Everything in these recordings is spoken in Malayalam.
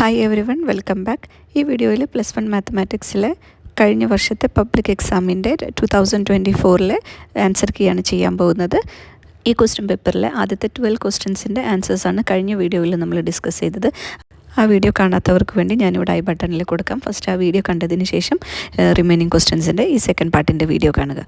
Hi every one, welcome back. ഈ വീഡിയോയിൽ +1 മാത്തമാറ്റിക്സിലെ കഴിഞ്ഞ വർഷത്തെ പബ്ലിക് എക്സാമിൻ്റെ 2024 ആൻസർ കീയാണ് ചെയ്യാൻ പോകുന്നത്. ഈ ക്വസ്റ്റ്യൻ പേപ്പറിലെ ആദ്യത്തെ 12 ക്വസ്റ്റ്യൻസിൻ്റെ ആൻസേഴ്സാണ് കഴിഞ്ഞ വീഡിയോയിൽ നമ്മൾ ഡിസ്കസ് ചെയ്തത്. ആ വീഡിയോ കാണാത്തവർക്ക് വേണ്ടി ഞാനിവിടെ ഐ ബട്ടണിൽ കൊടുക്കാം. ഫസ്റ്റ് ആ വീഡിയോ കണ്ടതിന് ശേഷം റിമൈനിങ് ക്വസ്റ്റ്യൻസിൻ്റെ ഈ സെക്കൻഡ് പാർട്ടിൻ്റെ വീഡിയോ കാണുക.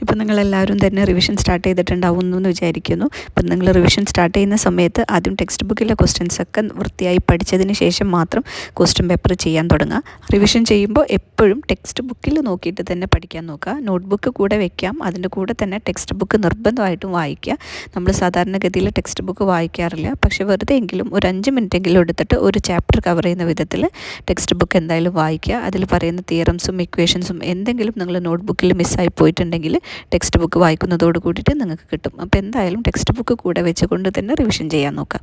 ഇപ്പം നിങ്ങളെല്ലാവരും തന്നെ റിവിഷൻ സ്റ്റാർട്ട് ചെയ്തിട്ടുണ്ടാവുന്നു എന്ന് വിചാരിക്കുന്നു. ഇപ്പം നിങ്ങൾ റിവിഷൻ സ്റ്റാർട്ട് ചെയ്യുന്ന സമയത്ത് ആദ്യം ടെക്സ്റ്റ് ബുക്കിലെ ക്വസ്റ്റ്യൻസൊക്കെ വൃത്തിയായി പഠിച്ചതിന് ശേഷം മാത്രം ക്വസ്റ്റ്യൻ പേപ്പർ ചെയ്യാൻ തുടങ്ങുക. റിവിഷൻ ചെയ്യുമ്പോൾ എപ്പോഴും ടെക്സ്റ്റ് ബുക്കിൽ നോക്കിയിട്ട് തന്നെ പഠിക്കാൻ നോക്കുക. നോട്ട് ബുക്ക് കൂടെ വെക്കാം, അതിൻ്റെ കൂടെ തന്നെ ടെക്സ്റ്റ് ബുക്ക് നിർബന്ധമായിട്ടും വായിക്കുക. നമ്മൾ സാധാരണഗതിയിൽ ടെക്സ്റ്റ് ബുക്ക് വായിക്കാറില്ല, പക്ഷേ വെറുതെ എങ്കിലും ഒരു 5 മിനിറ്റെങ്കിലും എടുത്തിട്ട് ഒരു ചാപ്റ്റർ കവർ ചെയ്യുന്ന വിധത്തിൽ ടെക്സ്റ്റ് ബുക്ക് എന്തായാലും വായിക്കുക. അതിൽ പറയുന്ന തിയറംസും ഇക്വേഷൻസും എന്തെങ്കിലും നിങ്ങൾ നോട്ട് ബുക്കിൽ മിസ്സായി പോയിട്ടുണ്ടെങ്കിൽ ടെക്സ്റ്റ് ബുക്ക് വായിക്കുന്നതോട് കൂടിയിട്ട് നിങ്ങൾക്ക് കിട്ടും. അപ്പോൾ എന്തായാലും ടെക്സ്റ്റ് ബുക്ക് കൂടെ വെച്ചുകൊണ്ട് തന്നെ റിവിഷൻ ചെയ്യാൻ നോക്കാം.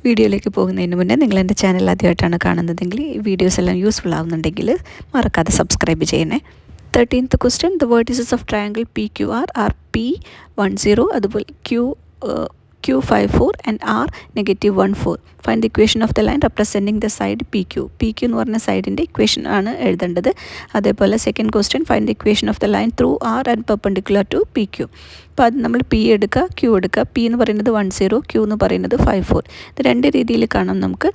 വീഡിയോയിലേക്ക് പോകുന്നതിന് മുന്നേ നിങ്ങൾ എൻ്റെ ചാനൽ ആദ്യമായിട്ടാണ് കാണുന്നതെങ്കിൽ ഈ വീഡിയോസ് എല്ലാം യൂസ്ഫുൾ ആവുന്നുണ്ടെങ്കിൽ മറക്കാതെ സബ്സ്ക്രൈബ് ചെയ്യണേ. 13th question, the vertices of triangle PQR are P10, അതുപോലെ Q54 and R -1,4. Find the equation of the line representing the side PQ. PQ എന്ന് പറഞ്ഞ സൈഡിൻ്റെ ഇക്വേഷൻ ആണ് എഴുതേണ്ടത്. അതേപോലെ second question, find the equation of the line through R and perpendicular to PQ. അപ്പോൾ അത് നമ്മൾ P എടുക്കുക, Q എടുക്കുക. P എന്ന് പറയുന്നത് 10, Q എന്ന് പറയുന്നത് 54. ഇത് രണ്ട് രീതിയിൽ കാണാം നമുക്ക്.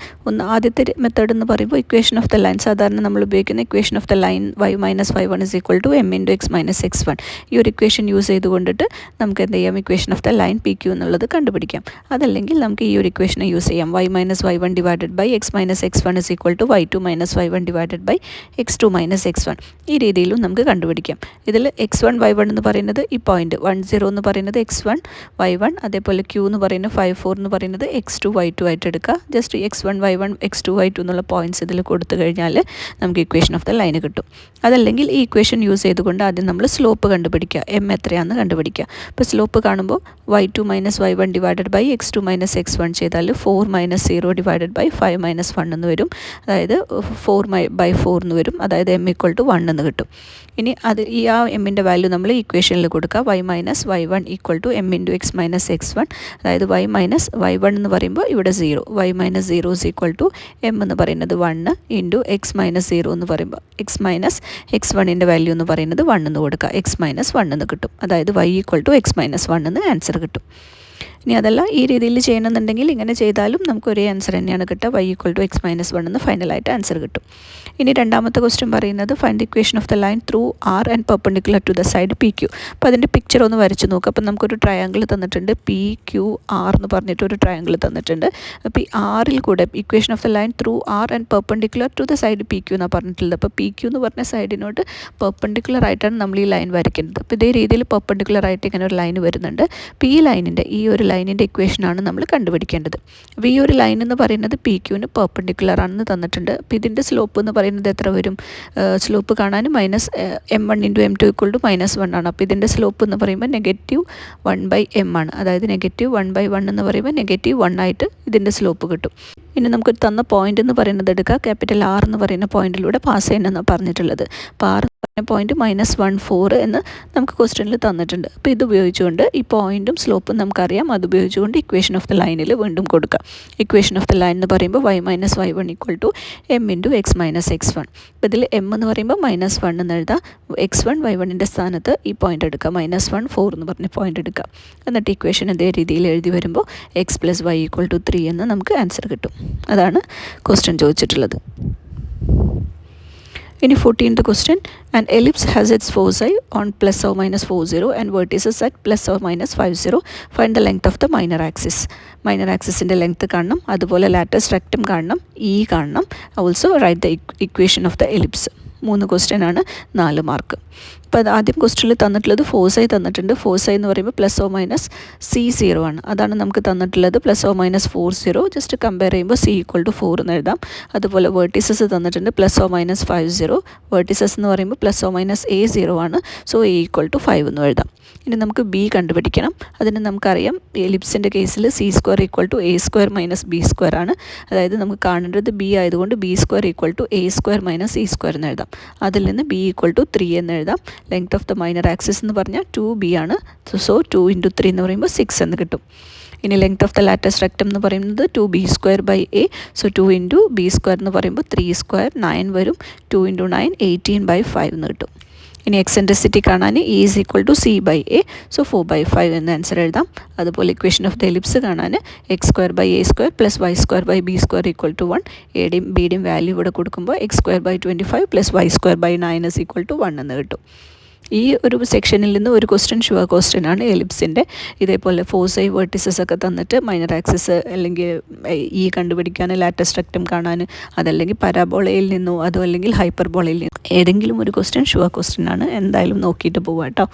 ആദ്യത്തെ മെത്തേഡ് എന്ന് പറയുമ്പോൾ ഇക്വേഷൻ ഓഫ് ദ ലൈൻ, സാധാരണ നമ്മൾ ഉപയോഗിക്കുന്ന equation of the line y - y1 = m × x - x1. ഈ ഒരു ഇക്വേഷൻ യൂസ് ചെയ്തുകൊണ്ടിട്ട് നമുക്ക് എന്ത് ചെയ്യാം, equation of the line PQ എന്നുള്ളത് കണ്ടുപിടിക്കാം. അതല്ലെങ്കിൽ നമുക്ക് ഈ ഒരു ഇക്വേഷനെ യൂസ് ചെയ്യാം. y - y1 / x - x1 = y2 - y1 / x2 - x1. ഈ രീതിയിലും നമുക്ക് കണ്ടുപിടിക്കാം. ഇതിൽ x1 y1 എന്ന് പറയുന്നത് ഈ പോയിന്റ് 10 എന്ന് പറയുന്നത് x1 y1, അതേപോലെ Q എന്ന് പറയുന്നത് 54 എന്ന് പറയുന്നത് x2 y2 ആയിട്ട് എടുക്കുക. Just x1 y1 x2 y2 എന്നുള്ള പോയിന്റ്സ് ഇതിൽ കൊടുത്തു കഴിഞ്ഞാൽ നമുക്ക് ഇക്വേഷൻ ഓഫ് ദ ലൈൻ കിട്ടും. അതല്ലെങ്കിൽ ഈ ഇക്വേഷൻ യൂസ് ചെയ്തുകൊണ്ട് ആദ്യം നമ്മൾ സ്ലോപ്പ് കണ്ടുപിടിക്കുക, m എത്രയാണെന്ന് കണ്ടുപിടിക്കുക. അപ്പോൾ സ്ലോപ്പ് കാണുമ്പോൾ y2 - y1 / x2 - x1 ചെയ്താൽ 4 - 0 / 5 - 1 എന്ന് വരും. അതായത് 4/4 എന്ന് വരും. അതായത് m = 1 എന്ന് കിട്ടും. ഇനി അത് ആ എമ്മിൻ്റെ വാല്യൂ നമ്മൾ ഇക്വേഷനിൽ കൊടുക്കുക. y - y1 = m × x - x1. അതായത് y - y1 എന്ന് പറയുമ്പോൾ ഇവിടെ 0, y - 0 = m എന്ന് പറയുന്നത് 1 × x - 0 എന്ന് പറയുമ്പോൾ x - x1ൻ്റെ വാല്യൂ എന്ന് പറയുന്നത് 1 എന്ന് കൊടുക്കുക. x - 1 എന്ന് കിട്ടും. അതായത് y = x - 1 എന്ന് ആൻസർ കിട്ടും. ഇനി അതല്ല ഈ രീതിയിൽ ചെയ്യണമെന്നുണ്ടെങ്കിൽ ഇങ്ങനെ ചെയ്താലും നമുക്ക് ഒരേ ആൻസർ തന്നെയാണ് കിട്ടുക. y = x - 1 എന്ന് ഫൈനലായിട്ട് ആൻസർ കിട്ടും. ഇനി രണ്ടാമത്തെ ക്വസ്റ്റ്യൻ പറയുന്നത് find the equation of the line through R and perpendicular to the side PQ. അപ്പോൾ അതിൻ്റെ പിക്ചർ ഒന്ന് വരച്ച് നോക്കുക. അപ്പോൾ നമുക്കൊരു ട്രയാങ്കിൾ തന്നിട്ടുണ്ട്, PQR എന്ന് പറഞ്ഞിട്ട് ഒരു ട്രയാങ്കിൾ തന്നിട്ടുണ്ട്. അപ്പോൾ ഈ ആറിൽ കൂടെ equation of the line through R and perpendicular to the side PQ എന്നാണ് പറഞ്ഞിട്ടുള്ളത്. അപ്പോൾ PQ എന്ന് പറഞ്ഞ സൈഡിനോട് പെർപെൻഡിക്കുലർ ആയിട്ടാണ് നമ്മൾ ഈ ലൈൻ വരയ്ക്കുന്നത്. അപ്പോൾ ഇതേ രീതിയിൽ പെർപെൻഡിക്കുലർ ആയിട്ട് ഇങ്ങനെ ഒരു ലൈൻ വരുന്നുണ്ട്. അപ്പോൾ ഈ ലൈനിൻ്റെ ഈ ഒരു ലൈനിൻ്റെ ഇക്വേഷനാണ് നമ്മൾ കണ്ടുപിടിക്കേണ്ടത്. അപ്പോൾ ഈ ഒരു ലൈൻ എന്ന് പറയുന്നത് PQന് പെർപെൻഡിക്കുലർ ആണെന്ന് തന്നിട്ടുണ്ട്. അപ്പോൾ ഇതിൻ്റെ സ്ലോപ്പ് എന്ന് പറയുന്നത് എത്ര വരും? സ്ലോപ്പ് കാണാൻ -m1 × m2 = -1 ആണ്. അപ്പോൾ ഇതിൻ്റെ സ്ലോപ്പ് എന്ന് പറയുമ്പോൾ -1/m ആണ്. അതായത് -1/1 എന്ന് പറയുമ്പോൾ -1 ആയിട്ട് ഇതിൻ്റെ സ്ലോപ്പ് കിട്ടും. ഇനി നമുക്ക് തന്ന പോയിന്റ് എന്ന് പറയുന്നത് എടുക്കുക. ക്യാപിറ്റൽ R എന്ന് പറയുന്ന പോയിന്റിലൂടെ പാസ് ചെയ്യണമെന്നാണ് പറഞ്ഞിട്ടുള്ളത്. അപ്പോൾ R പോയിന്റ് -14 എന്ന് നമുക്ക് ക്വസ്റ്റ്യനിൽ തന്നിട്ടുണ്ട്. അപ്പോൾ ഇത് ഉപയോഗിച്ചുകൊണ്ട് ഈ പോയിന്റും സ്ലോപ്പും നമുക്കറിയാം. അത് ഉപയോഗിച്ചുകൊണ്ട് ഇക്വേഷൻ ഓഫ് ദ ലൈനിൽ വീണ്ടും കൊടുക്കുക. ഇക്വേഷൻ ഓഫ് ദ ലൈൻ എന്ന് പറയുമ്പോൾ y - y1 = m × x - x1. അപ്പോൾ ഇതിൽ m എന്ന് പറയുമ്പോൾ -1 എന്ന് എഴുതാം. x1 y1ൻ്റെ സ്ഥാനത്ത് ഈ പോയിന്റ് എടുക്കുക, -14 എന്ന് പറഞ്ഞ പോയിന്റ് എടുക്കുക. എന്നിട്ട് ഇക്വേഷൻ അതേ രീതിയിൽ എഴുതി വരുമ്പോൾ x + y = 3 എന്ന് നമുക്ക് ആൻസർ കിട്ടും. അതാണ് ക്വസ്റ്റ്യൻ ചോദിച്ചിട്ടുള്ളത്. ഇനി 14th question, an ellipse has its foci on ± 40 and vertices at ± 50. Find the length of the minor axis. Minor ആക്സിസിൻ്റെ ലെങ്ത്ത് കാണണം, അതുപോലെ ലാറ്റസ് റെക്റ്റം കാണണം, E കാണണം. Also write the equation of the ellipse. 3 ക്വസ്റ്റ്യനാണ്, 4 മാർക്ക്. അപ്പോൾ അത് ആദ്യം ക്വസ്റ്റ്യനിൽ തന്നിട്ടുള്ളത് ഫോസൈ തന്നിട്ടുണ്ട്. ഫോസൈ എന്ന് പറയുമ്പോൾ ± C0 ആണ്. അതാണ് നമുക്ക് തന്നിട്ടുള്ളത്. ± 40. ജസ്റ്റ് കമ്പയർ ചെയ്യുമ്പോൾ C = 4 എന്ന് എഴുതാം. അതുപോലെ വേർട്ടിസസ് തന്നിട്ടുണ്ട് ± 50. വേർട്ടിസസ് എന്ന് പറയുമ്പോൾ ± A0 ആണ്. സോ A = 5 എന്ന് എഴുതാം. ഇനി നമുക്ക് B കണ്ടുപിടിക്കണം. അതിന് നമുക്കറിയാം എലിപ്സിൻ്റെ കേസിൽ C² = A² - B² ആണ്. അതായത് നമുക്ക് കാണേണ്ടത് B ആയതുകൊണ്ട് B² = A² - C² എന്ന് എഴുതാം. അതിൽ നിന്ന് B = 3 എന്ന് എഴുതാം. Length of the minor axis എന്ന് പറഞ്ഞാൽ 2B ആണ്. സോ 2 × 3 എന്ന് പറയുമ്പോൾ 6 എന്ന് കിട്ടും. ഇനി length of the latus rectum എന്ന് പറയുന്നത് 2b²/a. സോ 2 ഇൻറ്റു b² എന്ന് പറയുമ്പോൾ 3² 9 വരും. 2 ഇൻറ്റു 9 18/5 എന്ന് കിട്ടും. ഇനി എക്സെൻട്രിസിറ്റി കാണാൻ E is equal to c/a. So 4/5 എന്ന് ആൻസർ എഴുതാം. അതുപോലെ ഇക്വേഷൻ ഓഫ് ദ എലിപ്സ് കാണാൻ x²/a² plus y²/b² equal to 1. എയുടെയും ബിയുടെയും വാല്യൂ ഇവിടെ കൊടുക്കുമ്പോൾ x²/25 plus y²/9 is equal to 1 എന്ന് കിട്ടും. ഈ ഒരു സെക്ഷനിൽ നിന്ന് ഒരു ക്വസ്റ്റ്യൻ ഷുവർ ക്വസ്റ്റ്യൻ ആണ് എലിപ്സിൻ്റെ. ഇതേപോലെ ഫോസൈ വെർട്ടിസസ് ഒക്കെ തന്നിട്ട് മൈനർ ആക്സിസ് അല്ലെങ്കിൽ ഈ കണ്ടുപിടിക്കാൻ ലാറ്റസ് റെക്റ്റം കാണാൻ, അതല്ലെങ്കിൽ പരാബോളയിൽ നിന്നോ അതോ അല്ലെങ്കിൽ ഹൈപ്പർബോളയിൽ നിന്നോ ഏതെങ്കിലും ഒരു ക്വസ്റ്റ്യൻ ഷുവർ ക്വസ്റ്റ്യൻ ആണ്. എന്തായാലും നോക്കിയിട്ട് പോവാം കേട്ടോ.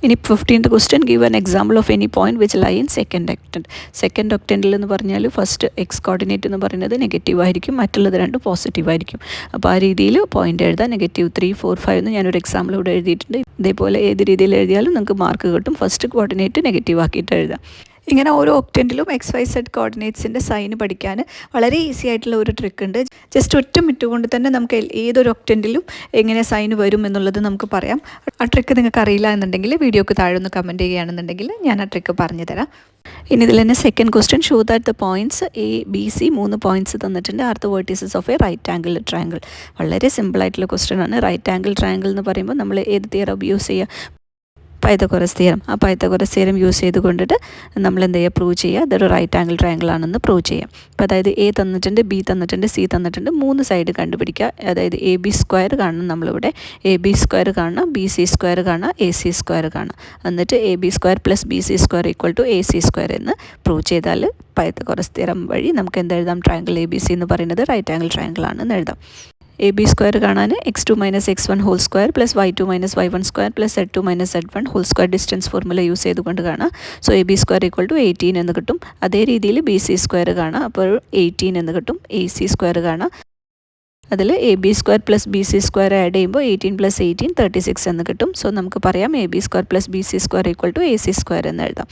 ഇനി 15th question, give an example of any point which lie in second octant. Second ഒക്ടൻറ്റിൽ എന്ന് പറഞ്ഞാൽ ഫസ്റ്റ് എക്സ് കോർഡിനേറ്റ് എന്ന് പറയുന്നത് നെഗറ്റീവ് ആയിരിക്കും, മറ്റുള്ളത് രണ്ടും പോസിറ്റീവ് ആയിരിക്കും. അപ്പോൾ ആ രീതിയിൽ പോയിന്റ് എഴുതാം. -3, 4, 5 എന്ന് ഞാനൊരു എക്സാമ്പിൾ ഇവിടെ എഴുതിയിട്ടുണ്ട്. ഇതേപോലെ ഏത് രീതിയിൽ എഴുതിയാലും നിങ്ങൾക്ക് മാർക്ക് കിട്ടും. ഫസ്റ്റ് കോർഡിനേറ്റ് നെഗറ്റീവ് ആക്കിയിട്ട് എഴുതാം. ഇങ്ങനെ ഓരോ ഒക്ടൻറ്റിലും XYZ കോർഡിനേറ്റ്സിൻ്റെ സൈന് പഠിക്കാൻ വളരെ ഈസി ആയിട്ടുള്ള ഒരു ട്രിക്ക് ഉണ്ട്. ജസ്റ്റ് ഒറ്റ മിനിറ്റ് കൊണ്ട് തന്നെ നമുക്ക് ഏതൊരു ഒക്ടൻറ്റിലും എങ്ങനെ സൈന് വരും എന്നുള്ളത് നമുക്ക് പറയാം. ആ ട്രിക്ക് നിങ്ങൾക്ക് അറിയില്ല എന്നുണ്ടെങ്കിൽ വീഡിയോക്ക് താഴെ ഒന്ന് കമൻറ്റ് ചെയ്യുകയാണെന്നുണ്ടെങ്കിൽ ഞാൻ ആ ട്രിക്ക് പറഞ്ഞു തരാം. ഇനി ഇതിൽ തന്നെ second question, show that the points ABC 3 points തന്നിട്ടുണ്ട്. Are the vertices of a right angle triangle. വളരെ സിമ്പിളായിട്ടുള്ള ക്വസ്റ്റ്യൻ ആണ്. റൈറ്റ് ആംഗിൾ ട്രയാങ്കിൾ എന്ന് പറയുമ്പോൾ നമ്മൾ ഏത് തിയറം യൂസ് ചെയ്യുക? Pythagoras theorem. ആ പൈതഗോറസ് തിയറം യൂസ് ചെയ്ത് കൊണ്ടിട്ട് നമ്മൾ എന്ത് ചെയ്യുക? പ്രൂവ് ചെയ്യുക അതൊരു റൈറ്റ് ആംഗിൾ ട്രയാങ്കിൾ ആണെന്ന് പ്രൂവ് ചെയ്യാം. അപ്പോൾ അതായത് A തന്നിട്ടുണ്ട്, B തന്നിട്ടുണ്ട്, C തന്നിട്ടുണ്ട്, 3 സൈഡ് കണ്ടുപിടിക്കുക. അതായത് AB² കാണണം നമ്മളിവിടെ, AB² കാണണം, BC² കാണാം, AC² കാണാം. എന്നിട്ട് AB² plus BC² equal to AC² എന്ന് പ്രൂവ് ചെയ്താൽ പൈതഗോറസ് തിയറം വഴി നമുക്ക് എന്തെഴുതാം? ട്രയാങ്കിൾ ABC എന്ന് പറയുന്നത് റൈറ്റ് ആംഗിൾ ട്രയാങ്കിൾ ആണെന്ന് എഴുതാം. AB² കാണാൻ x2 minus x1 whole square plus y2 minus y1 square plus z2 minus z1 whole square distance formula use ചെയ്തുകൊണ്ട് കാണാം. സോ AB² ഈക്വൽ ടു 18 എന്ന് കിട്ടും. അതേ രീതിയിൽ BC² കാണാം, അപ്പോൾ 18 എന്ന് കിട്ടും. AC² കാണാം, അതിൽ AB² പ്ലസ് BC² ആഡ് ചെയ്യുമ്പോൾ 18 പ്ലസ് 18 36 എന്ന് കിട്ടും. സോ നമുക്ക് പറയാം AB² plus BC² equal to AC² എന്ന് എഴുതാം.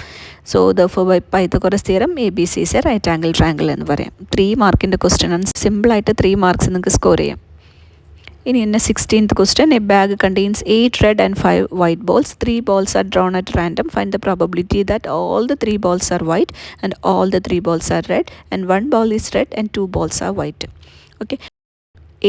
So therefore by Pythagoras theorem ABC is a right angle triangle എന്ന് പറയാം. 3 മാർക്കിൻ്റെ ക്വസ്റ്റ്യൻ ആണ്. സിമ്പിളായിട്ട് 3 മാർക്സ് നിങ്ങൾക്ക് സ്കോർ ചെയ്യാം. ഇനി എന്നെ 16th question, A bag contains 8 red and 5 white balls. 3 balls are drawn at random. Find the probability that all the 3 balls are white and all the 3 balls are red and 1 ball is red and 2 balls are white. Okay.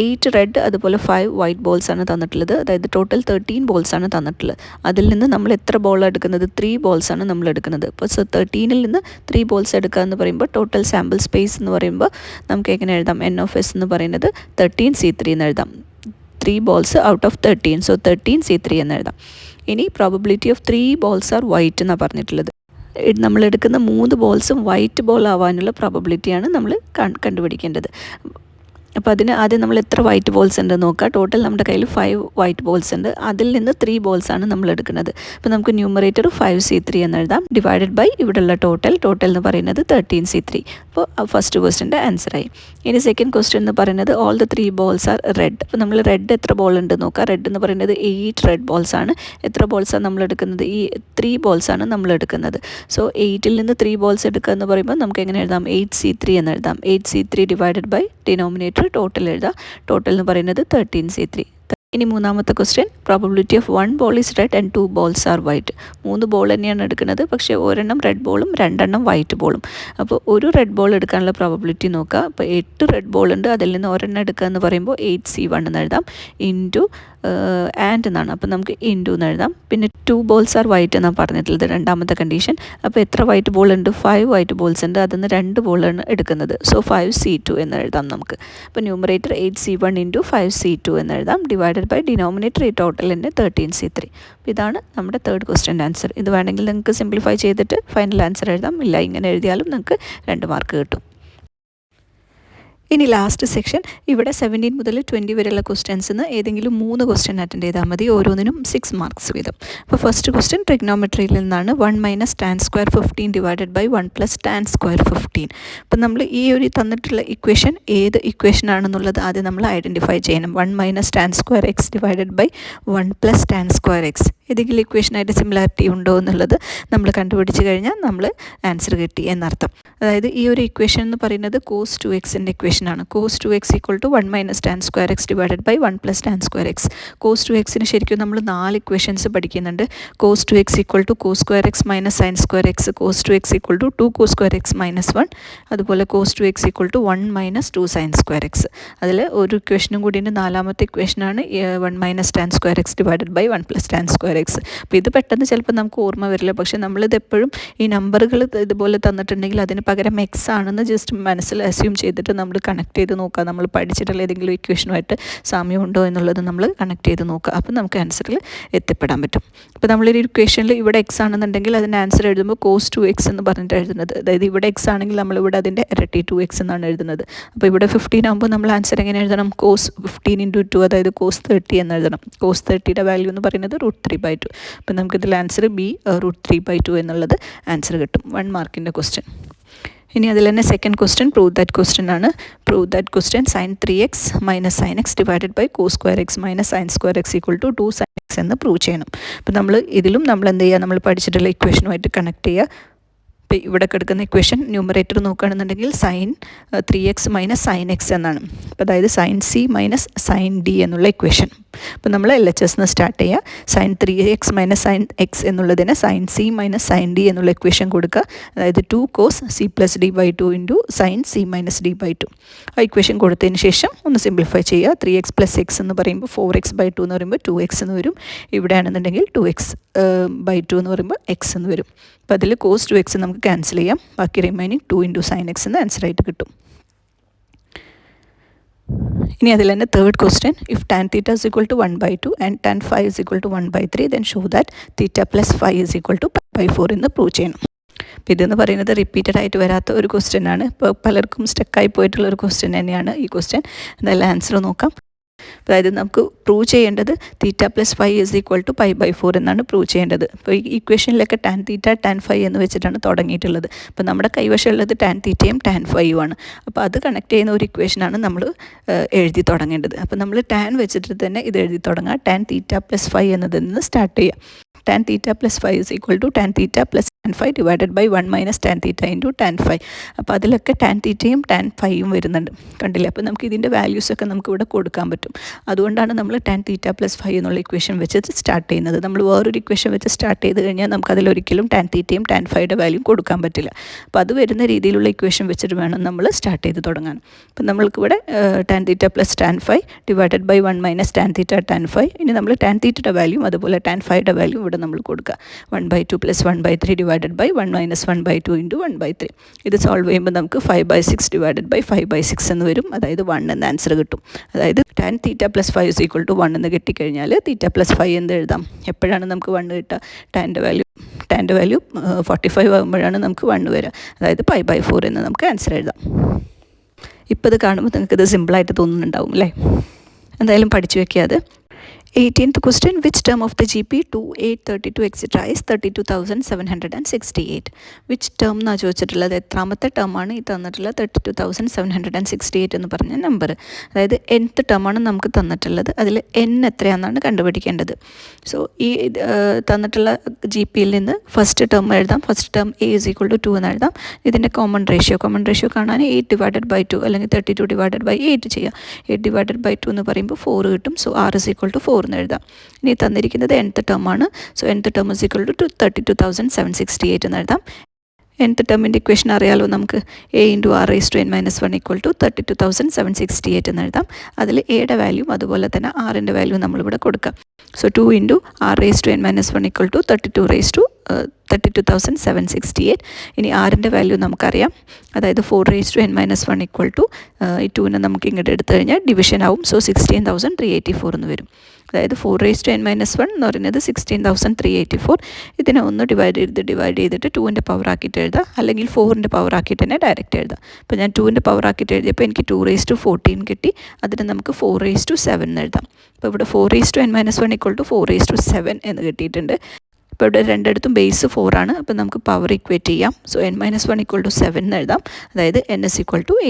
8 red അതുപോലെ 5 വൈറ്റ് ബോൾസ് ആണ് തന്നിട്ടുള്ളത്. അതായത് ടോട്ടൽ 13 ബോൾസ് ആണ് തന്നിട്ടുള്ളത്. അതിൽ നിന്ന് നമ്മൾ എത്ര ബോൾ എടുക്കുന്നത്? 3 ബോൾസ് ആണ് നമ്മൾ എടുക്കുന്നത്. അപ്പോൾ 13ൽ നിന്ന് 3 ബോൾസ് എടുക്കുക എന്ന് പറയുമ്പോൾ ടോട്ടൽ സാമ്പിൾ സ്പേസ് എന്ന് പറയുമ്പോൾ നമുക്ക് എങ്ങനെ എഴുതാം? NF എന്ന് പറയുന്നത് 13C3 എന്ന് എഴുതാം. 3 balls out of 13. So 13C3 എന്ന് എഴുതാം. ഇനി probability of 3 balls are white എന്നാണ് പറഞ്ഞിട്ടുള്ളത്. നമ്മൾ എടുക്കുന്ന 3 ബോൾസും വൈറ്റ് ബോൾ ആവാനുള്ള പ്രോബബിലിറ്റിയാണ് നമ്മൾ കണ്ടുപിടിക്കേണ്ടത്. അപ്പോൾ അതിന് ആദ്യം നമ്മൾ എത്ര വൈറ്റ് ബോൾസ് ഉണ്ട് നോക്കുക. ടോട്ടൽ നമ്മുടെ കയ്യിൽ 5 വൈറ്റ് ബോൾസ് ഉണ്ട്. അതിൽ നിന്ന് 3 ബോൾസാണ് നമ്മൾ എടുക്കുന്നത്. അപ്പോൾ നമുക്ക് ന്യൂമറേറ്റർ 5C3 എന്ന് എഴുതാം, ഡിവൈഡഡ് ബൈ ഇവിടെയുള്ള ടോട്ടൽ എന്ന് പറയുന്നത് 13C3. അപ്പോൾ ഫസ്റ്റ് ക്വസ്റ്റ്യൻ്റെ ആൻസറായി. ഇനി സെക്കൻഡ് ക്വസ്റ്റ്യൻ എന്ന് പറയുന്നത് all the 3 balls are red. അപ്പോൾ നമ്മൾ റെഡ് എത്ര ബോൾ ഉണ്ട് നോക്കുക. റെഡ് എന്ന് പറയുന്നത് 8 റെഡ് ബോൾസ് ആണ്. എത്ര ബോൾസാണ് നമ്മൾ എടുക്കുന്നത്? ഈ 3 ബോൾസാണ് നമ്മൾ എടുക്കുന്നത്. സോ 8ൽ നിന്ന് 3 ബോൾസ് എടുക്കുക എന്ന് പറയുമ്പോൾ നമുക്ക് എങ്ങനെ എഴുതാം? 8C3 എന്ന് എഴുതാം. 8C3 divided by denominator total എഴുതാം. ടോട്ടൽ എന്ന് പറയുന്നത് 13C3. ഇനി മൂന്നാമത്തെ question, probability of 1 ball is red and 2 balls are white. 3 ball തന്നെയാണ് എടുക്കുന്നത്, പക്ഷേ ഒരെണ്ണം റെഡ് ബോളും 2 വൈറ്റ് ബോളും. അപ്പോൾ ഒരു റെഡ് ബോൾ എടുക്കാനുള്ള പ്രോബബിലിറ്റി നോക്കുക. അപ്പോൾ 8 റെഡ് ബോൾ ഉണ്ട്, അതിൽ നിന്ന് ഒരെണ്ണം എടുക്കുക എന്ന് പറയുമ്പോൾ 8C1 എന്ന് എഴുതാം. ഇൻറ്റു ആൻഡ് എന്നാണ്, അപ്പോൾ നമുക്ക് ഇൻറ്റു എന്ന് എഴുതാം. പിന്നെ 2 balls ആർ വൈറ്റ് എന്നാണ് പറഞ്ഞിട്ടുള്ളത്, രണ്ടാമത്തെ കണ്ടീഷൻ. അപ്പോൾ എത്ര വൈറ്റ് ബോൾ ഉണ്ട്? 5 വൈറ്റ് ബോൾസ് ഉണ്ട്, അതിൽ നിന്ന് 2 ബോളാണ് എടുക്കുന്നത്. സോ 5C2 എന്ന് എഴുതാം നമുക്ക്. അപ്പോൾ ന്യൂമറേറ്റർ 8C1 ഇൻറ്റു 5C2 എന്ന് എഴുതാം, ഡിവൈഡഡ് ബൈ ഡിനോമിനേറ്റർ ഈ ടോട്ടലിൻ്റെ 13C3. അപ്പോൾ ഇതാണ് നമ്മുടെ തേർഡ് ക്വസ്റ്റ്യൻ്റെ ആൻസർ. ഇത് വേണമെങ്കിൽ നിങ്ങൾക്ക് സിംപ്ലിഫൈ ചെയ്തിട്ട് ഫൈനൽ ആൻസർ എഴുതാം. ഇല്ല ഇങ്ങനെ എഴുതിയാലും നിങ്ങൾക്ക് 2 മാർക്ക് കിട്ടും. ഇനി ലാസ്റ്റ് സെക്ഷൻ, ഇവിടെ 17 മുതൽ 20 വരെയുള്ള ക്വസ്റ്റ്യൻസിന് ഏതെങ്കിലും 3 ക്വസ്റ്റ്യൻ അറ്റൻഡ് ചെയ്താൽ മതി. ഓരോന്നിനും 6 മാർക്സ് വീതം. അപ്പോൾ ഫസ്റ്റ് ക്വസ്റ്റ്യൻ ട്രിഗ്നോമെട്രിയിൽ നിന്നാണ്. 1 minus tan square 15 divided by 1 plus tan square 15. അപ്പോൾ നമ്മൾ ഈ ഒരു തന്നിട്ടുള്ള ഇക്വേഷൻ ഏത് ഇക്വേഷൻ ആണെന്നുള്ളത് ആദ്യം നമ്മൾ ഐഡൻറ്റിഫൈ ചെയ്യണം. 1 minus tan square X divided by 1 plus tan square X ഏതെങ്കിലും ഇക്വേഷനായിട്ട് സിമിലാരിറ്റി ഉണ്ടോ എന്നുള്ളത് നമ്മൾ കണ്ടുപിടിച്ച് കഴിഞ്ഞാൽ നമ്മൾ ആൻസർ കിട്ടി എന്നർത്ഥം. അതായത് ഈ ഒരു ഇക്വേഷൻ എന്ന് പറയുന്നത് cos 2xൻ്റെ ഇക്വേഷനാണ്. cos 2x = 1 - tan square x / 1 + tan square x. cos 2xന് ശരിക്കും നമ്മൾ 4 ഇക്വേഷൻസ് പഠിക്കുന്നുണ്ട്. cos 2x = cos square x - sin square x, cos 2x = 2 cos square x - 1, അതുപോലെ cos 2x = 1 - 2 sin square x. അതിൽ ഒരു ഇക്വേഷനും കൂടി ഉണ്ട്, നാലാമത്തെ ഇക്വേഷനാണ് 1 - tan square x / 1 + tan square x. അപ്പോൾ ഇത് പെട്ടെന്ന് ചിലപ്പോൾ നമുക്ക് ഓർമ്മ വരില്ല, പക്ഷേ നമ്മളിത് എപ്പോഴും ഈ നമ്പറുകൾ ഇതുപോലെ തന്നിട്ടുണ്ടെങ്കിൽ അതിന് പകരം എക്സ് ആണെന്ന് ജസ്റ്റ് മനസ്സിൽ അസ്യൂം ചെയ്തിട്ട് നമ്മൾ കണക്ട് ചെയ്ത് നോക്കുക. നമ്മൾ പഠിച്ചിട്ടുള്ള ഏതെങ്കിലും ഇക്വേഷനുമായിട്ട് സാമ്യമുണ്ടോ എന്നുള്ളത് നമ്മൾ കണക്ട് ചെയ്ത് നോക്കുക. അപ്പോൾ നമുക്ക് ആൻസറിൽ എത്തിപ്പെടാൻ പറ്റും. അപ്പോൾ നമ്മളൊരു ഇക്വേഷനിൽ ഇവിടെ എക്സ് ആണെന്നുണ്ടെങ്കിൽ അതിൻ്റെ ആൻസർ എഴുതുമ്പോൾ cos 2x എന്ന് പറഞ്ഞിട്ട് എഴുതുന്നത്. അതായത് ഇവിടെ എക്സ് ആണെങ്കിൽ നമ്മളിവിടെ അതിൻ്റെ ഇരട്ടി 2x എന്നാണ് എഴുതുന്നത്. അപ്പോൾ ഇവിടെ 15 ആകുമ്പോൾ നമ്മൾ ആൻസർ എങ്ങനെ എഴുതണം? cos 15 × 2, അതായത് cos 30 എന്ന് എഴുതണം. cos 30യുടെ വാല്യൂ എന്ന് പറയുന്നത് √3/2. അപ്പോൾ നമുക്കിതിൽ ആൻസർ ബി √3/2 എന്നുള്ളത് ആൻസർ കിട്ടും. 1 മാർക്കിൻ്റെ ക്വസ്റ്റ്യൻ. ഇനി അതിൽ തന്നെ second question prove that question ആണ്. Prove that question sin 3x - sin x / cos square x - sin square x = 2 sin x എന്ന് പ്രൂവ് ചെയ്യണം. അപ്പോൾ നമ്മൾ ഇതിലും നമ്മൾ എന്ത് ചെയ്യുക? നമ്മൾ പഠിച്ചിട്ടുള്ള ഇക്വേഷനുമായിട്ട് കണക്ട് ചെയ്യുക. ഇപ്പോൾ ഇവിടെ കിടക്കുന്ന ഇക്വേഷൻ ന്യൂമറേറ്റർ നോക്കുകയാണെന്നുണ്ടെങ്കിൽ sin 3x - sin x എന്നാണ്. അപ്പോൾ അതായത് sin c - sin d എന്നുള്ള ഇക്വേഷൻ. അപ്പോൾ നമ്മൾ LHS സ്റ്റാർട്ട് ചെയ്യുക. sin 3x - sin x എന്നുള്ളതിന് sin c - sin d എന്നുള്ള ഇക്വേഷൻ കൊടുക്കുക. അതായത് 2 cos c + d/2 × sin c - d/2. ആ ഇക്വേഷൻ കൊടുത്തതിന് ശേഷം ഒന്ന് സിംപ്ലിഫൈ ചെയ്യുക. 3x + x എന്ന് പറയുമ്പോൾ 4x/2 എന്ന് പറയുമ്പോൾ 2x എന്ന് വരും. ഇവിടെയാണെന്നുണ്ടെങ്കിൽ 2x/2 എന്ന് പറയുമ്പോൾ x എന്ന് വരും. അപ്പോൾ അതിൽ cos 2x നമുക്ക് ക്യാൻസൽ ചെയ്യാം. ബാക്കി റിമൈനിങ് 2 × sin x എന്ന് ആൻസറായിട്ട് കിട്ടും. ഇനി അതിൽ തന്നെ third question, if tan θ = 1/2 and tan phi = 1/3 then show that θ + phi = π/4 എന്ന് പ്രൂവ് ചെയ്യണം. അപ്പോൾ ഇതെന്ന് പറയുന്നത് റിപ്പീറ്റഡ് ആയിട്ട് വരാത്ത ഒരു ക്വസ്റ്റ്യൻ ആണ്. ഇപ്പോൾ പലർക്കും സ്റ്റക്കായി പോയിട്ടുള്ള ഒരു ക്വസ്റ്റ്യൻ തന്നെയാണ് ഈ ക്വസ്റ്റ്യൻ. അതെല്ലാം ആൻസർ നോക്കാം. അതായത് നമുക്ക് പ്രൂവ് ചെയ്യേണ്ടത് θ + phi = π/4 എന്നാണ് പ്രൂവ് ചെയ്യേണ്ടത്. അപ്പോൾ ഈ ഇക്വേഷനിലൊക്കെ tan θ tan phi എന്ന് വെച്ചിട്ടാണ് തുടങ്ങിയിട്ടുള്ളത്. അപ്പോൾ നമ്മുടെ കൈവശമുള്ളത് tan θയും tan phiയും ആണ്. അപ്പോൾ അത് കണക്ട് ചെയ്യുന്ന ഒരു ഇക്വേഷനാണ് നമ്മൾ എഴുതി തുടങ്ങേണ്ടത്. അപ്പോൾ നമ്മൾ tan വെച്ചിട്ട് തന്നെ ഇത് എഴുതി തുടങ്ങുക. tan θ + phi എന്നതിൽ നിന്ന് സ്റ്റാർട്ട് ചെയ്യുക. tan θ + phi = tan θ + tan phi / 1 - tan θ × tan phi. അപ്പോൾ അതിലൊക്കെ tan θയും tan phiയും വരുന്നുണ്ട്, കണ്ടില്ലേ? അപ്പോൾ നമുക്ക് ഇതിൻ്റെ വാല്യൂസൊക്കെ നമുക്ക് ഇവിടെ കൊടുക്കാൻ പറ്റും. അതുകൊണ്ടാണ് നമ്മൾ tan θ + phi എന്നുള്ള ഇക്വേഷൻ വെച്ച് സ്റ്റാർട്ട് ചെയ്യുന്നത്. നമ്മൾ വേറൊരു ഇക്വേഷൻ വെച്ച് സ്റ്റാർട്ട് ചെയ്ത് കഴിഞ്ഞാൽ നമുക്ക് അതിലൊരിക്കലും tan θയും tan phiയുടെ വാല്യൂ കൊടുക്കാൻ പറ്റില്ല. അപ്പോൾ അത് വരുന്ന രീതിയിലുള്ള ഇക്വേഷൻ വെച്ചിട്ട് വേണം നമ്മൾ സ്റ്റാർട്ട് ചെയ്ത് തുടങ്ങാൻ. അപ്പോൾ നമ്മൾക്കിവിടെ tan θ + tan phi / 1 - tan θ tan phi. ഇനി നമ്മൾ tan θയുടെ വാല്യൂ അതുപോലെ tan phiയുടെ വാല്യൂ ഇവിടെ നമ്മൾ കൊടുക്കുക. 1/2 + 1/3 / 1 - 1/2 × 1/3. ഇത് സോൾവ് ചെയ്യുമ്പോൾ നമുക്ക് 5/6 / 5/6 എന്ന് വരും. അതായത് 1 എന്ന ആൻസർ കിട്ടും. അതായത് tan θ + phi = 1 എന്ന് കിട്ടിക്കഴിഞ്ഞാൽ θ + phi എന്ത് എഴുതാം? എപ്പോഴാണ് നമുക്ക് 1 കിട്ടുക? ടാൻ്റെ വാല്യൂ 45 ആകുമ്പോഴാണ് നമുക്ക് 1 വരിക. അതായത് π/4 എന്ന് നമുക്ക് ആൻസർ എഴുതാം. ഇപ്പോൾ ഇത് കാണുമ്പോൾ നിങ്ങൾക്കിത് സിമ്പിളായിട്ട് തോന്നുന്നുണ്ടാവും അല്ലേ? എന്തായാലും പഠിച്ചു വെക്കുക അത്. 18th question, which term of the GP 2, 8, 32 etc. is 32,768? which term എന്നാ ചോദിച്ചിട്ടുള്ളത്? എത്രാമത്തെ ടേമാണ് ഈ തന്നിട്ടുള്ളത്? 32,768 എന്ന് പറഞ്ഞ നമ്പർ. അതായത് nth ടേമാണ് നമുക്ക് തന്നിട്ടുള്ളത്. അതിൽ n എത്രയാണെന്നാണ് കണ്ടുപിടിക്കേണ്ടത്. സോ ഈ തന്നിട്ടുള്ള GPയിൽ നിന്ന് ഫസ്റ്റ് ടേം എഴുതാം. ഫസ്റ്റ് ടേം a = 2 എന്ന് എഴുതാം. ഇതിൻ്റെ കോമൺ റേഷ്യോ കാണാൻ 8 / 2 അല്ലെങ്കിൽ 32 / 8 ചെയ്യുക. 8 / 2 എന്ന് പറയുമ്പോൾ 4 കിട്ടും. സോ r = 4 എന്ന് എഴുതാം. ഇനി തന്നിരിക്കുന്നത് nth ടേമാണ്. സോ nth ടേം = 32,768 എന്ന് എഴുതാം. nth ടേമിൻ്റെ ഇക്വേഷൻ അറിയാലോ നമുക്ക്. a × r⁻n - 1 = 32,768 എന്ന് എഴുതാം. അതിൽ എയുടെ വാല്യൂ അതുപോലെ തന്നെ ആറിൻ്റെ വാല്യൂ നമ്മളിവിടെ കൊടുക്കാം. So 2 × r⁻n - 1 = 32,768. ഇനി ആറിൻ്റെ വാല്യൂ നമുക്കറിയാം. അതായത് 4⁻n - 1 = ഈ 2നെ നമുക്ക് ഇങ്ങോട്ട് എടുത്തു കഴിഞ്ഞാൽ ഡിവിഷൻ ആവും. സോ 16,384 എന്ന് വരും. അതായത് 4⁻n - 1 എന്ന് പറയുന്നത് 16,384. ഇതിനെ ഒന്ന് ഡിവൈഡ് ചെയ്തിട്ട് 2ൻ്റെ പവർ ആക്കിയിട്ട് എഴുതാം, അല്ലെങ്കിൽ 4ൻ്റെ പവർ ആക്കിയിട്ട് തന്നെ ഡയറക്റ്റ് എഴുതാം. അപ്പോൾ ഞാൻ 2ൻ്റെ പവർ ആക്കിയിട്ട് എഴുതിയപ്പോൾ എനിക്ക് 2⁻14 കിട്ടി. അതിന് നമുക്ക് 4⁻7 എന്ന് എഴുതാം. അപ്പോൾ ഇവിടെ 4⁻n - 1 = 4⁻7 എന്ന് കിട്ടിയിട്ടുണ്ട്. ഇപ്പോൾ ഇവിടെ രണ്ടിടത്തും ബേസ് 4 ആണ്. അപ്പോൾ നമുക്ക് പവർ ഇക്വേറ്റ് ചെയ്യാം. സോ n - 1 = 7 എന്ന് എഴുതാം. അതായത് n =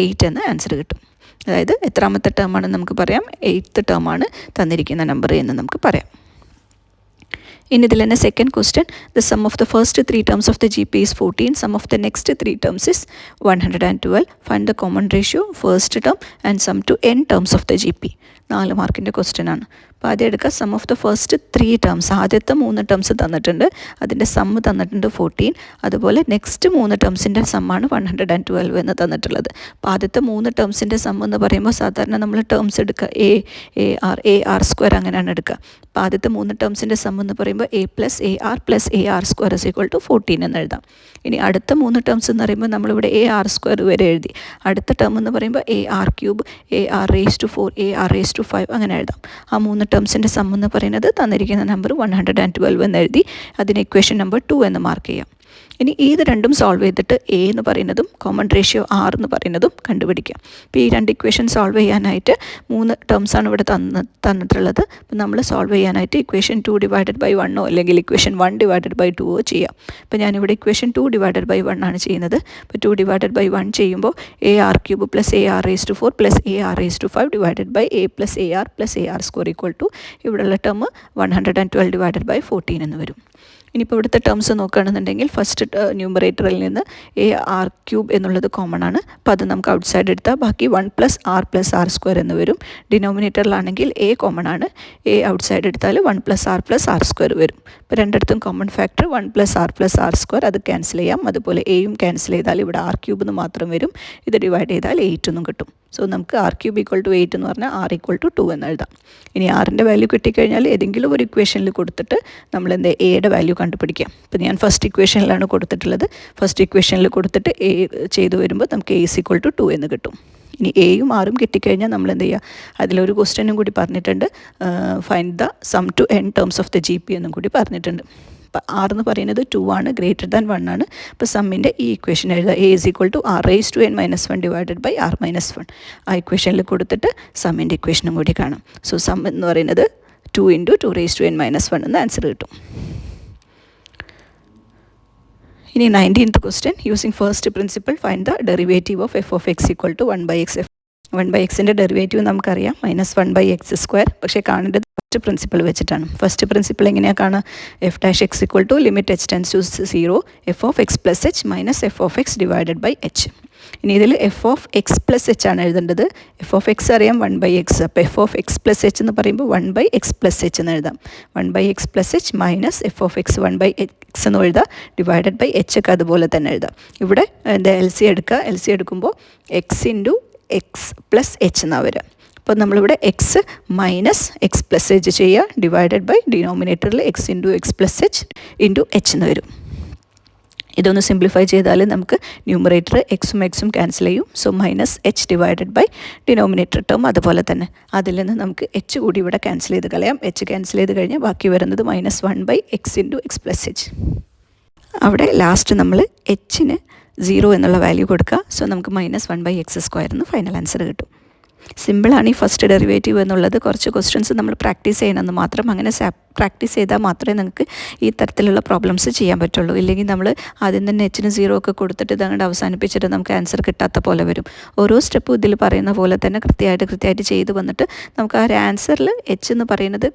8 എന്ന ആൻസർ കിട്ടും. അതായത് എത്രാമത്തെ ടേമാണെന്ന് നമുക്ക് പറയാം? 8th ടേമാണ് തന്നിരിക്കുന്ന നമ്പർ എന്ന് നമുക്ക് പറയാം. ഇനി ഇതിൽ തന്നെ second question, the sum of the first 3 terms of the G P is 14, sum of the next 3 terms is 112. Find the common ratio first term and sum to n terms of the G P. 4 മാർക്കിൻ്റെ ക്വസ്റ്റ്യൻ ആണ്. അപ്പോൾ ആദ്യം എടുക്കുക sum of the first 3 terms. ആദ്യത്തെ 3 terms തന്നിട്ടുണ്ട്, അതിൻ്റെ സമ്മ് തന്നിട്ടുണ്ട് 14. അതുപോലെ നെക്സ്റ്റ് 3 termസിൻ്റെ സമ്മാണ് 112 എന്ന് തന്നിട്ടുള്ളത്. അപ്പോൾ ആദ്യത്തെ 3 termസിൻ്റെ സം എന്ന് പറയുമ്പോൾ സാധാരണ നമ്മൾ ടേംസ് എടുക്കുക എ ആർ സ്ക്വയർ അങ്ങനെയാണ് എടുക്കുക. അപ്പോൾ ആദ്യത്തെ 3 termസിൻ്റെ സം എന്ന് പറയുമ്പോൾ a + AR സ്ക്വയർ = 14 എന്ന് എഴുതാം. ഇനി അടുത്ത 3 terms എന്ന് പറയുമ്പോൾ നമ്മളിവിടെ AR സ്ക്വയർ വരെ എഴുതി. അടുത്ത ടേം എന്ന് പറയുമ്പോൾ AR³ AR⁴ AR⁵ അങ്ങനെ എഴുതാം. ആ 3 termസിൻ്റെ സം എന്ന് പറയുന്നത് തന്നിരിക്കുന്ന നമ്പർ 112 എന്ന് എഴുതി അതിന് ഇക്വേഷൻ നമ്പർ 2 എന്ന് മാർക്ക് ചെയ്യാം. ഇനി ഇത് രണ്ടും സോൾവ് ചെയ്തിട്ട് എ എന്ന് പറയുന്നതും കോമൺ റേഷ്യോ ആർ എന്ന് പറയുന്നതും കണ്ടുപിടിക്കാം. അപ്പോൾ ഈ 2 ഇക്വേഷൻ സോൾവ് ചെയ്യാനായിട്ട് 3 ടേംസാണ് ഇവിടെ തന്നിട്ടുള്ളത്. അപ്പോൾ നമ്മൾ സോൾവ് ചെയ്യാനായിട്ട് ഇക്വേഷൻ 2 ഡിവൈഡഡ് ബൈ 1 അല്ലെങ്കിൽ ഇക്വേഷൻ 1 ഡിവൈഡഡ് ബൈ 2 ചെയ്യാം. അപ്പോൾ ഞാനിവിടെ ഇക്വേഷൻ 2 ഡിവൈഡഡ് ബൈ 1 ആണ് ചെയ്യുന്നത്. അപ്പോൾ 2 ഡിവൈഡഡ് ബൈ 1 ചെയ്യുമ്പോൾ AR³ + AR⁴ + AR⁵ divided by A + AR + AR² ഇവിടെയുള്ള ടേം 112 ഡിവൈഡഡ് ബൈ 14 എന്ന് വരും. ഇനിയിപ്പോൾ ഇവിടുത്തെ ടേംസ് നോക്കുകയാണെന്നുണ്ടെങ്കിൽ ഫസ്റ്റ് ന്യൂമറേറ്ററിൽ നിന്ന് AR³ എന്നുള്ളത് കോമൺ ആണ്. അപ്പോൾ അത് നമുക്ക് ഔട്ട് സൈഡ് എടുത്താൽ ബാക്കി 1 + R + R² എന്ന് വരും. ഡിനോമിനേറ്ററിലാണെങ്കിൽ A കോമൺ ആണ്, A ഔട്ട് സൈഡ് എടുത്താൽ 1 + R + R² വരും. ഇപ്പോൾ രണ്ടിടത്തും കോമൺ ഫാക്ടർ 1 + R + R² അത് ക്യാൻസൽ ചെയ്യാം. അതുപോലെ എയും ക്യാൻസൽ ചെയ്താൽ ഇവിടെ R³ എന്ന് മാത്രം വരും. ഇത് ഡിവൈഡ് ചെയ്താൽ 8 എന്നും കിട്ടും. സോ നമുക്ക് R³ = 8 എന്ന് പറഞ്ഞാൽ R = 2 എന്ന് എഴുതാം. ഇനി ആറിൻ്റെ വാല്യൂ കിട്ടിക്കഴിഞ്ഞാൽ ഏതെങ്കിലും ഒരു ഇക്വേഷനിൽ കൊടുത്തിട്ട് നമ്മൾ എയുടെ വാല്യൂ കണ്ടുപിടിക്കാം. ഇപ്പോൾ ഞാൻ ഫസ്റ്റ് ഇക്വേഷനിലാണ് കൊടുത്തിട്ടുള്ളത്. ഫസ്റ്റ് ഇക്വേഷനിൽ കൊടുത്തിട്ട് എ ചെയ്തു വരുമ്പോൾ നമുക്ക് A = 2 എന്ന് കിട്ടും. ഇനി എയും ആറും കിട്ടിക്കഴിഞ്ഞാൽ നമ്മൾ എന്ത് ചെയ്യുക, അതിലൊരു ക്വസ്റ്റ്യനും കൂടി പറഞ്ഞിട്ടുണ്ട്, find the sum to n terms of the G P എന്നും കൂടി പറഞ്ഞിട്ടുണ്ട്. അപ്പോൾ ആർ എന്ന് പറയുന്നത് 2 ആണ്, >1 ആണ്. അപ്പോൾ സമ്മിൻ്റെ ഈ ഇക്വേഷൻ എഴുതുക, A = R⁻n−1 divided by R−1. ആ ഇക്വേഷനിൽ കൊടുത്തിട്ട് സമ്മിൻ്റെ ഇക്വേഷനും കൂടി കാണാം. സോ സം എന്ന് പറയുന്നത് 2 × 2⁻n−1 എന്ന് ആൻസർ കിട്ടും. ഇനി 19th question, using first principle find the derivative of f(x) = 1/x. 1/xൻ്റെ ഡെറിവേറ്റീവ് നമുക്കറിയാം -1/x². പക്ഷേ കാണേണ്ടത് ഫസ്റ്റ് പ്രിൻസിപ്പിൾ വെച്ചിട്ടാണ്. ഫസ്റ്റ് പ്രിൻസിപ്പിൾ എങ്ങനെയാണ് കാണുക, f'(x) = limit h → 0 f(x + h - f(x) divided by h. ഇനി ഇതിൽ f(x + h) ആണ് എഴുതേണ്ടത്. f(x) അറിയാം 1/x. അപ്പോൾ f(x + h) എന്ന് പറയുമ്പോൾ 1/x + h എന്ന് എഴുതാം. 1/x + h minus f(x 1/x) എന്ന് എഴുതാം, ഡിവൈഡഡ് ബൈ h ഒക്കെ അതുപോലെ തന്നെ എഴുതാം. ഇവിടെ LC എടുക്കുക. LC എടുക്കുമ്പോൾ x × x + h എന്നാണ് വരിക. അപ്പോൾ നമ്മളിവിടെ x - x + h ചെയ്യുക, ഡിവൈഡഡ് ബൈ ഡിനോമിനേറ്ററിൽ x × x + h × h എന്ന് വരും. ഇതൊന്ന് സിംപ്ലിഫൈ ചെയ്താൽ നമുക്ക് ന്യൂമറേറ്റർ എക്സും എക്സും ക്യാൻസൽ ചെയ്യും. So -h divided by denominator term അതുപോലെ തന്നെ അതിൽ നിന്ന് നമുക്ക് h കൂടി ഇവിടെ ക്യാൻസൽ ചെയ്ത് കളയാം. h ക്യാൻസൽ ചെയ്ത് കഴിഞ്ഞാൽ ബാക്കി വരുന്നത് -1/x × x + h. അവിടെ ലാസ്റ്റ് നമ്മൾ hന് 0 എന്നുള്ള വാല്യൂ കൊടുക്കുക. സോ നമുക്ക് -1/x² എന്ന് ഫൈനൽ ആൻസർ കിട്ടും. സിമ്പിളാണ് ഈ ഫസ്റ്റ് ഡെറിവേറ്റീവ് എന്നുള്ളത്. കുറച്ച് ക്വസ്റ്റ്യൻസ് നമ്മൾ പ്രാക്ടീസ് ചെയ്യണമെന്ന് മാത്രം. അങ്ങനെ പ്രാക്ടീസ് ചെയ്താൽ മാത്രമേ നമുക്ക് ഈ തരത്തിലുള്ള പ്രോബ്ലംസ് ചെയ്യാൻ പറ്റുള്ളൂ. ഇല്ലെങ്കിൽ നമ്മൾ ആദ്യം തന്നെ hന് 0 ഒക്കെ കൊടുത്തിട്ട് ഇതങ്ങോട്ട് അവസാനിപ്പിച്ചിട്ട് നമുക്ക് ആൻസർ കിട്ടാത്ത പോലെ വരും. ഓരോ സ്റ്റെപ്പും ഇതിൽ പറയുന്ന പോലെ തന്നെ കൃത്യമായിട്ട് ചെയ്ത് വന്നിട്ട് നമുക്ക് ആ ഒരു ആൻസറിൽ h എന്ന് പറയുന്നത്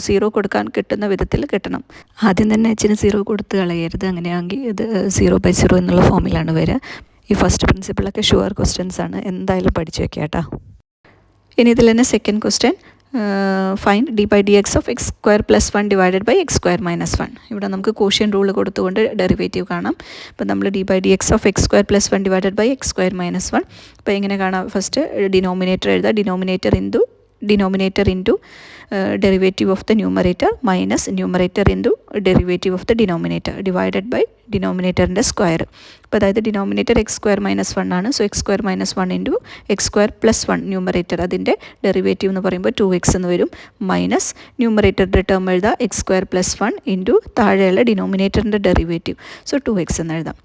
0 കൊടുക്കാൻ കിട്ടുന്ന വിധത്തിൽ കിട്ടണം. ആദ്യം തന്നെ hന് 0 കൊടുത്ത് കളയരുത്. അങ്ങനെയാണെങ്കിൽ ഇത് 0/0 എന്നുള്ള ഫോമിലാണ് വരിക. ഈ ഫസ്റ്റ് പ്രിൻസിപ്പിളൊക്കെ ഷുവർ ക്വസ്റ്റ്യൻസ് ആണ്, എന്തായാലും പഠിച്ചു വെക്കാം കേട്ടോ. ഇനി ഇതിൽ തന്നെ second question, find d/dx of x² + 1 divided by x² - 1. ഇവിടെ നമുക്ക് കോഷ്യൻ റൂൾ കൊടുത്തുകൊണ്ട് ഡെറിവേറ്റീവ് കാണാം. അപ്പോൾ നമ്മൾ d/dx of x² + 1 divided by x² - 1. അപ്പോൾ എങ്ങനെ കാണാം, ഫസ്റ്റ് ഡിനോമിനേറ്റർ എഴുതുക. Denominator into derivative of the numerator minus numerator into derivative of the denominator divided by ഡിനോമിനേറ്ററിൻ്റെ സ്ക്വയർ. അപ്പോൾ അതായത് ഡിനോമിനേറ്റർ x² - 1 ആണ്. So x² - 1 into x² + 1 numerator അതിൻ്റെ ഡെറിവേറ്റീവ് എന്ന് പറയുമ്പോൾ 2x എന്ന് വരും. മൈനസ് ന്യൂമറേറ്ററിൻ്റെ ടേം എഴുതാം x² + 1 ഇൻറ്റു താഴെയുള്ള ഡിനോമിനേറ്ററിൻ്റെ ഡെറിവേറ്റീവ്. സോ 2x എന്ന് എഴുതാം.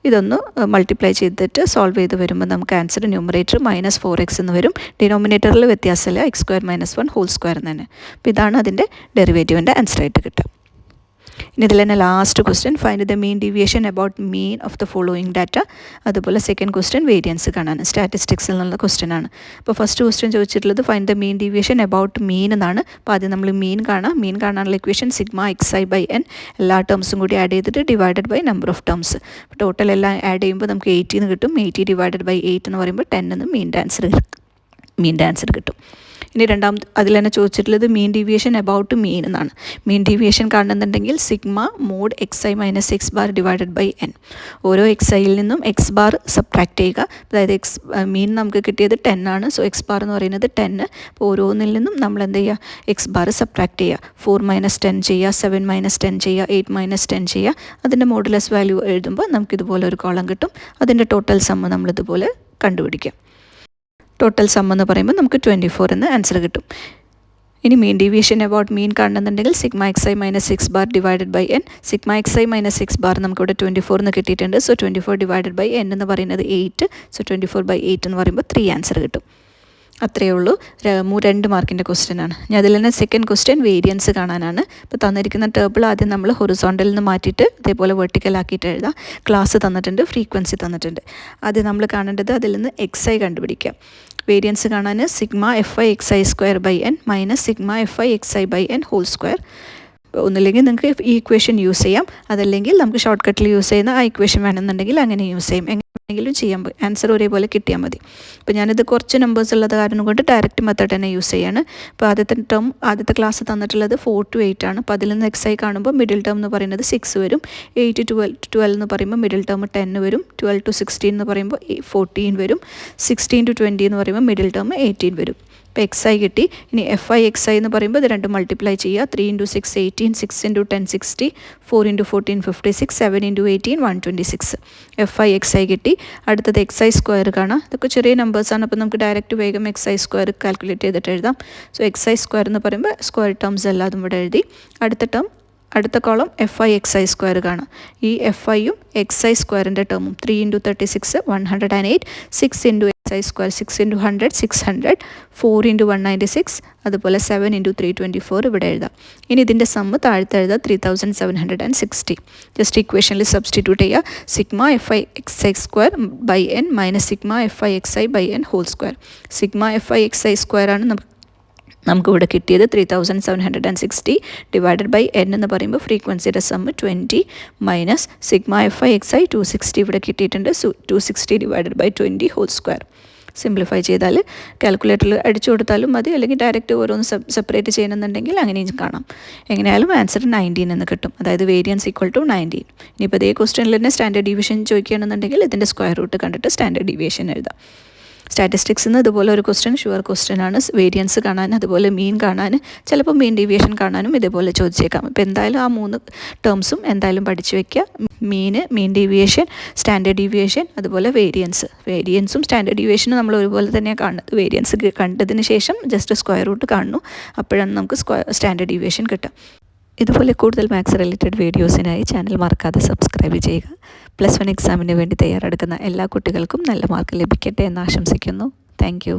ഇതൊന്ന് മൾട്ടിപ്ലൈ ചെയ്തിട്ട് സോൾവ് ചെയ്ത് വരുമ്പോൾ നമുക്ക് ആൻസർ ന്യൂമറേറ്റർ -4x എന്ന് വരും. ഡിനോമിനേറ്ററിൽ വ്യത്യാസമില്ല, x² - 1 ഹോൾ സ്ക്വയർ തന്നെ. അപ്പോൾ ഇതാണ് അതിൻ്റെ ഡെറിവേറ്റീവിൻ്റെ ആൻസറായിട്ട് കിട്ടുക. ഇനി ഇതിൽ തന്നെ last question find the mean deviation about mean of the following data. അതുപോലെ സെക്കൻഡ് ക്വസ്റ്റ്യൻ വേരിയൻസ് കാണാൻ സ്റ്റാറ്റിസ്റ്റിക്സിൽ നിന്നുള്ള ക്വസ്റ്റ്യൻ ആണ്. അപ്പോൾ ഫസ്റ്റ് ക്വസ്റ്റ്യൻ ചോദിച്ചിട്ടുള്ളത് find the mean deviation about mean എന്നാണ്. അപ്പോൾ ആദ്യം നമ്മൾ മീൻ കാണാനുള്ള equation sigma X I by N എല്ലാ ടേംസും കൂടി ആഡ് ചെയ്തിട്ട് divided by number of terms. അപ്പോൾ ടോട്ടൽ എല്ലാം ആഡ് ചെയ്യുമ്പോൾ നമുക്ക് 80 എന്ന് കിട്ടും. 80 ഡിവൈഡഡ് ബൈ 8 എന്ന് പറയുമ്പോൾ 10 എന്ന് മീൻ്റെ ആൻസർ കിട്ടും. ഇനി രണ്ടാമത് അതിൽ തന്നെ ചോദിച്ചിട്ടുള്ളത് മീൻ ഡീവിയേഷൻ അബൌട്ട് മീൻ എന്നാണ്. മീൻ ഡീവിയേഷൻ കാണുന്നുണ്ടെങ്കിൽ sigma mod X I minus X bar divided by N. ഓരോ എക്സ് ഐയിൽ നിന്നും എക്സ് ബാർ സബ്ട്രാക്ട് ചെയ്യുക. അതായത് മീൻ നമുക്ക് കിട്ടിയത് 10 ആണ്. സോ എക്സ് ബാർ എന്ന് പറയുന്നത് 10. അപ്പോൾ ഓരോന്നിൽ നിന്നും നമ്മൾ എന്ത് ചെയ്യുക, എക്സ് ബാർ സബ്ട്രാക്ട് ചെയ്യുക. 4 മൈനസ് 10 ചെയ്യുക, 7 മൈനസ് 10 ചെയ്യുക, 8 മൈനസ് 10 ചെയ്യുക. അതിൻ്റെ മോഡുലസ് വാല്യൂ എഴുതുമ്പോൾ നമുക്കിതുപോലെ ഒരു കോളം കിട്ടും. അതിൻ്റെ ടോട്ടൽ സമ്മ് നമ്മളിതുപോലെ കണ്ടുപിടിക്കാം. ടോട്ടൽ സം എന്ന് പറയുമ്പോൾ നമുക്ക് 24 എന്ന് ആൻസർ കിട്ടും. ഇനി മീൻ ഡീവിയേഷൻ അബൌട്ട് മീൻ കാണുന്നുണ്ടെങ്കിൽ sigma X I minus X bar divided by N. Sigma X I minus X bar നമുക്കിവിടെ 24 എന്ന് കിട്ടിയിട്ടുണ്ട്. സോ 24 ഡിവൈഡഡ് ബൈ എൻ എന്ന് പറയുന്നത് 8. സോ 24 ബൈ 8 എന്ന് പറയുമ്പോൾ 3 ആൻസർ കിട്ടും. അത്രയേ ഉള്ളൂ. 2 മാർക്കിൻ്റെ ക്വസ്റ്റ്യൻ ആണ്. ഞാൻ അതിൽ തന്നെ സെക്കൻഡ് ക്വസ്റ്റ്യൻ വേരിയൻസ് കാണാനാണ്. ഇപ്പോൾ തന്നിരിക്കുന്ന ടേബിൾ ആദ്യം നമ്മൾ ഹൊറിസോണ്ടലിൽ നിന്ന് മാറ്റിയിട്ട് അതേപോലെ വെർട്ടിക്കൽ ആക്കിയിട്ട് എഴുതാം. ക്ലാസ് തന്നിട്ടുണ്ട്, ഫ്രീക്വൻസി തന്നിട്ടുണ്ട്. ആദ്യം നമ്മൾ കാണേണ്ടത് അതിൽ നിന്ന് എക്സ് ഐ കണ്ടുപിടിക്കാം. വേരിയൻസ് കാണാൻ sigma F I X I square by N minus sigma F I X I by N whole square. ഒന്നില്ലെങ്കിൽ നിങ്ങൾക്ക് ഈ ഇക്വേഷൻ യൂസ് ചെയ്യാം, അതല്ലെങ്കിൽ നമുക്ക് ഷോർട്ട് കട്ടിൽ യൂസ് ചെയ്യുന്ന ആ ഇക്വേഷൻ വേണമെന്നുണ്ടെങ്കിൽ അങ്ങനെ യൂസ് ചെയ്യും. എങ്കിലും ചെയ്യാൻ ആൻസർ ഒരേപോലെ കിട്ടിയാൽ മതി. അപ്പോൾ ഞാനിത് കുറച്ച് നമ്പേഴ്സ് ഉള്ളത് കാരണം കൊണ്ട് ഡയറക്റ്റ് മെത്തേഡ് തന്നെ യൂസ് ചെയ്യാണ്. അപ്പോൾ ആദ്യത്തെ ക്ലാസ് തന്നിട്ടുള്ളത് 4 to 8 ആണ്. അപ്പോൾ അതിൽ നിന്ന് എക്സ് ഐ കാണുമ്പോൾ മിഡിൽ ടേം എന്ന് പറയുന്നത് 6 വരും. 8 to 12 എന്ന് പറയുമ്പോൾ മിഡിൽ ടേം 10 വരും. 12 to 16 എന്ന് പറയുമ്പോൾ 14 വരും. 16 to 20 എന്ന് പറയുമ്പോൾ മിഡിൽ ടേം 18 വരും. ഇപ്പോൾ എക്സ് ഐ കിട്ടി. ഇനി എഫ് ഐ എക്സ് ഐ എന്ന് പറയുമ്പോൾ ഇത് 2 മൾട്ടിപ്ലൈ ചെയ്യുക. 3 into 6 18, 6 into 10 60, 4 into 14 56, 7 into 18 126. F I X I കിട്ടി. അടുത്തത് എക്സ് ഐ സ്ക്വയർ കാണാം. ഇതൊക്കെ ചെറിയ നമ്പേഴ്സാണ്. അപ്പോൾ നമുക്ക് ഡയറക്റ്റ് വേഗം എക്സ് ഐ സ്ക്വയർ കാൽക്കുലേറ്റ് ചെയ്തിട്ട് എഴുതാം. സോ എക്സ് ഐ സ്ക്വയർ എന്ന് പറയുമ്പോൾ സ്ക്വയർ ടേംസ് എല്ലാതും ഇവിടെ എഴുതി. അടുത്ത column F I X I square കാണാം. ഈ എഫ് ഐയും എക്സ് ഐ സ്ക്വയറിൻ്റെ ടേമും 3 into 36 108, 6 into X I square 6 into 100 600, 4 into 196, അതുപോലെ 7 into 324 ഇവിടെ എഴുതാം. ഇനി ഇതിൻ്റെ സമ്മ് താഴത്തെ എഴുതാം 3760. ജസ്റ്റ് ഇക്വേഷനിൽ സബ്സ്റ്റിറ്റ്യൂട്ട് ചെയ്യുക. Sigma F I X I square by N minus sigma F I X I by N whole square. Sigma F I X I square ആണ് നമുക്കിവിടെ കിട്ടിയത്. 3760 ഡിവൈഡഡ് ബൈ എൻ എന്ന് പറയുമ്പോൾ ഫ്രീക്വൻസിയുടെ sum 20 minus sigma F I X I 260 ഇവിടെ കിട്ടിയിട്ടുണ്ട്. 260 divided by 20 whole square. Simplify ചെയ്താൽ കാൽക്കുലേറ്ററിൽ അടിച്ചു കൊടുത്താലും മതി, അല്ലെങ്കിൽ ഡയറക്റ്റ് ഓരോന്ന് സെപ്പറേറ്റ് ചെയ്യണമെന്നുണ്ടെങ്കിൽ അങ്ങനെയും കാണാം. എങ്ങനെയായാലും ആൻസർ 19 എന്ന് കിട്ടും. അതായത് വേരിയൻസ് ഈക്വൽ ടു 19. ഇനിയിപ്പോൾ ഇതേ ക്വസ്റ്റ്യനിൽ തന്നെ സ്റ്റാൻഡേർഡ് ഡീവിയേഷൻ ചോദിക്കുകയാണെന്നുണ്ടെങ്കിൽ ഇതിൻ്റെ സ്ക്വയർ റൂട്ട് കണ്ടിട്ട് സ്റ്റാൻഡേർഡ് ഡീവിയേഷൻ എഴുതാം. സ്റ്റാറ്റിസ്റ്റിക്സിൽ നിന്ന് ഇതുപോലെ ഒരു ക്വസ്റ്റ്യൻ ഷുവർ ക്വസ്റ്റ്യൻ ആണ്. വേരിയൻസ് കാണാൻ, അതുപോലെ മീൻ കാണാൻ, ചിലപ്പോൾ മീൻ ഡീവിയേഷൻ കാണാനും ഇതേപോലെ ചോദിച്ചേക്കാം. ഇപ്പോൾ എന്തായാലും ആ 3 ടേംസും എന്തായാലും പഠിച്ചു വയ്ക്കുക. മീൻ ഡീവിയേഷൻ, സ്റ്റാൻഡേർഡ് ഡീവിയേഷൻ, അതുപോലെ വേരിയൻസും സ്റ്റാൻഡേർഡ് ഡീവിയേഷനും നമ്മൾ ഒരുപോലെ തന്നെയാണ് കാണുന്നത്. വേരിയൻസ് കണ്ടതിന് ശേഷം ജസ്റ്റ് സ്ക്വയർ റൂട്ട് കാണുന്നു, അപ്പോഴാണ് നമുക്ക് സ്റ്റാൻഡേർഡ് ഡീവിയേഷൻ കിട്ടുക. ഇതുപോലെ കൂടുതൽ മാത്സ് റിലേറ്റഡ് വീഡിയോസിനായി ചാനൽ മറക്കാതെ സബ്സ്ക്രൈബ് ചെയ്യുക. +1 എക്സാമിന് വേണ്ടി തയ്യാറെടുക്കുന്ന എല്ലാ കുട്ടികൾക്കും നല്ല മാർക്ക് ലഭിക്കട്ടെ എന്ന് ആശംസിക്കുന്നു. Thank you.